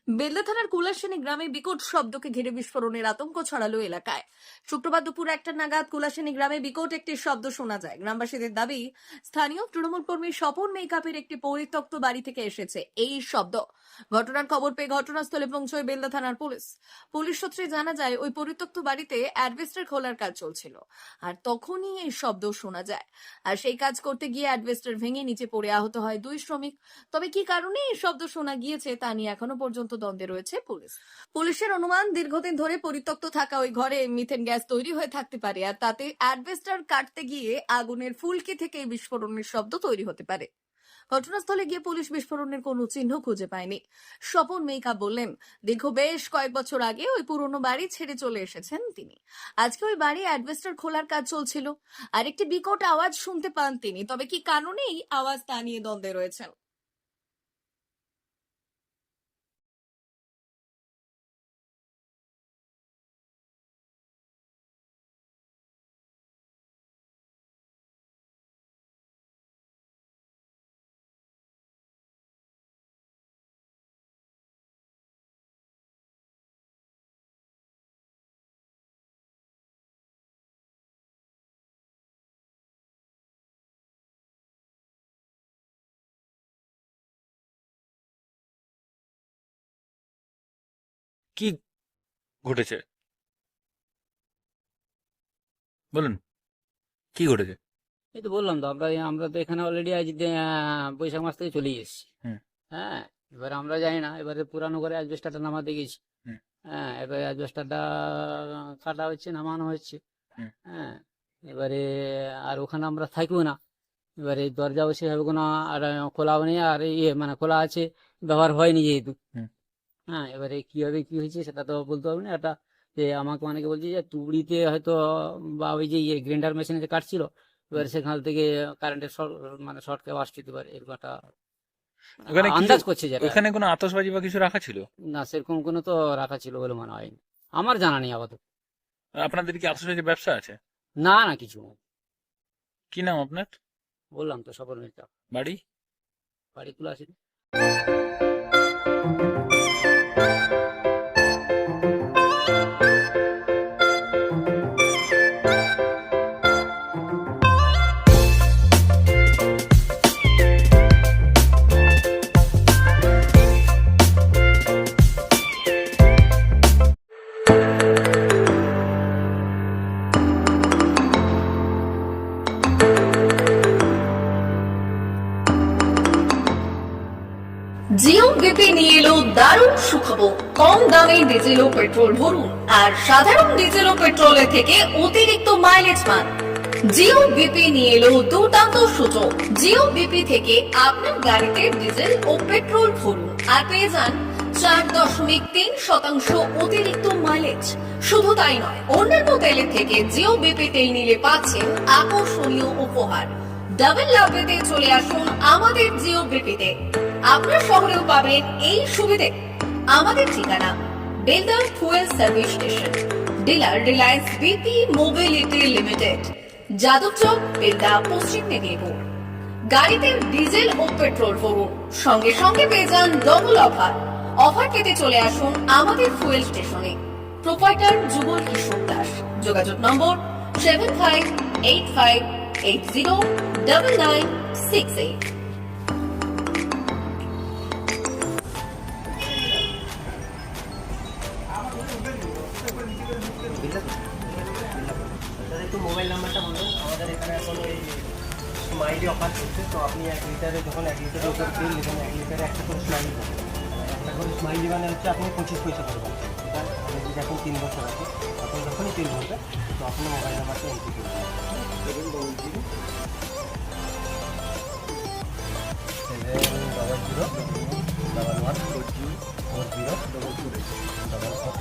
বেলদা থানার কুলাসেনী গ্রামে বিকট শব্দকে ঘিরে বিস্ফোরণের আতঙ্ক ছড়ালো এলাকায়। শুক্রবার দুপুর 1টা নাগাদ কুলাসেনী গ্রামে বিকট একটি শব্দ শোনা যায়। গ্রামবাসীদের দাবি, স্থানীয় তৃণমূল কর্মী স্বপন মেকআপের একটি পরিত্যক্ত বাড়ি থেকে এসেছে এই শব্দ। ঘটনার খবর পেয়ে ঘটনাস্থলে পৌঁছয় বেলদা থানার পুলিশ। পুলিশ সূত্রে জানা যায়, ওই পরিত্যক্ত বাড়িতে অ্যাডভেস্টার খোলার কাজ চলছিল, আর তখনই এই শব্দ শোনা যায়। আর সেই কাজ করতে গিয়ে অ্যাডভেস্টার ভেঙে নিচে পড়ে আহত হয় 2 শ্রমিক। তবে কি কারণে এই শব্দ শোনা গিয়েছে তা নিয়ে এখনো পর্যন্ত দ্বন্দ্বে রয়েছে পুলিশ। পুলিশের অনুমান, দীর্ঘদিন ধরে পরিত্যক্ত থাকা ওই ঘরে মিথেন গ্যাস তৈরি হয়ে থাকতে পারে, আর তাতে অ্যাডভেস্টার কাটতে গিয়ে আগুনের ফুলকি থেকে এই বিস্ফোরণের শব্দ তৈরি হতে পারে। ঘটনাস্থলে গিয়ে পুলিশ বিস্ফোরণের কোনো চিহ্ন খুঁজে পায়নি। স্বপন মেইকা বললেন, দীর্ঘ বেশ কয়েক বছর আগে ওই পুরনো বাড়ি ছেড়ে চলে এসেছেন তিনি। আজকে ওই বাড়ি অ্যাডভেস্টার খোলার কাজ চলছিল, আর একটি বিকট আওয়াজ শুনতে পান তিনি। তবে কি কারণে এই আওয়াজ তা নিয়ে দ্বন্দ্বে রয়েছেন। কি ঘটেছে বলুন, কি ঘটেছে? এই তো বললাম তো, আমরা তো এখানে অলরেডি আজ বৈশাখ মাস থেকে চলে এসেছি। হুম। হ্যাঁ, এবার আমরা জানি না, এবারে পুরানো করে অ্যাজবেস্টারটা নামাতে গেছি। হুম। হ্যাঁ, এবারে অ্যাজবেস্টারটা কাটা হচ্ছে, নামানো হচ্ছে। হুম। হ্যাঁ, এবারে আর ওখানে আমরা থাকবো না। এবারে দরজাও সেভাবে কোনো আর খোলাও নেই, আর মানে খোলা আছে, ব্যবহার হয়নি যেহেতু। হুম। হ্যাঁ, এবারে কিভাবে কি হয়েছে সেটা তো বলতে পারবো না। এটা যে আমাকে অনেকে বলছে যে তুবড়িতে হয়তো, বা ওই যে গ্রাইন্ডার মেশিনে যে কাটছিল, এবার সেখান থেকে কারেন্টের মানে শর্ট কেউ আসতে পারে, এরকম একটা ওখানে কিছু, আন্দাজ করছে। যেটা ওখানে কোনো আতশবাজি বা কিছু রাখা ছিল? না, সেরকম কোনো তো রাখা ছিল বলে মনে হয়নি, আমার জানা নেই আপাতত। আপনাদের কি আতশবাজি ব্যবসা আছে? না না, কিছু না। কি নাম আপনার? বললাম তো, সফল মির্জা। বাড়ি? বাড়ি খুলে আসেনি। জিও বিপি নিয়ে এলো দারুণ সুখবর। কম দামে ডিজেল ও পেট্রোল ভরুন, আর সাধারণ ডিজেল ও পেট্রোলের থেকে অতিরিক্ত মাইলেজ পান। জিও বিপি নিয়ে এলো দুর্দান্ত সুযোগ। জিও বিপি থেকে আপনার গাড়িতে ডিজেল ও পেট্রোল ভরুন, আর পেয়ে যান 4.3% অতিরিক্ত মাইলেজ। শুধু তাই নয়, অন্যান্য তেলের থেকে জিও বিপি তেল নিলে পাচ্ছেন আকর্ষণীয় উপহার। ডাবল লাভ পেতে চলে আসুন আমাদের জিও বিপিতে। আপনার শহরেও পাবেন এই সুবিধে। আমাদের ঠিকানা, Belda fuel service station, dealer Reliance BP mobility limited, Jadabchak, Belda, পশ্চিম মেদিনীপুর। গাড়িতে ডিজেল ও পেট্রোল ভরুন, সঙ্গে সঙ্গে পেয়ে যান ডবল অফার। অফার পেতে চলে আসুন আমাদের ফুয়েল স্টেশনে। প্রোপাইটার যুগল কিশোর দাস। যোগাযোগ নম্বর 7585809968। একটু মোবাইল নাম্বারটা বলুন। আমাদের এখানে এখন এই স্মাইলি অফার চলছে, তো আপনি 1 লিটারে যখন 1 লিটারের উপর তেল নেবেন, 1 লিটারে একটা করে স্মাইলি পাবেন। একটা করে স্মাইলি মানে হচ্ছে আপনি 25 পয়সা করবেন। এটা আপনি যদি এখন 3 বছর আছে, আপনি যখনই তেল ভরবেন তো আপনার মোবাইল নাম্বারটা এন্ট্রি করবেন। 711401144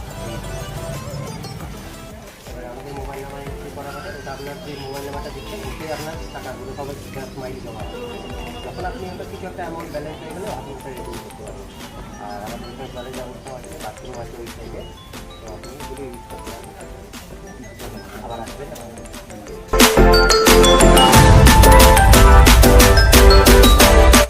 আমাদের মোবাইল নাম্বার এন্ট্রি করা হবে। ওটা আপনার যে মোবাইল নাম্বারটা দিচ্ছেন ওতে আপনার টাকাগুলো সবাই স্মাইলি জমা হবে। যখন আপনি ওটা কিছু একটা অ্যামাউন্ট ব্যালেন্স হয়ে গেলে আপনি ওটা রিডিম করতে পারবেন। আর আমাদের এখানে জলের ব্যবস্থা আছে, বাথরুম আছে ওই সাইডে, তো আপনি এগুলো ইউজ করতে পারবেন। আবার আসবেন।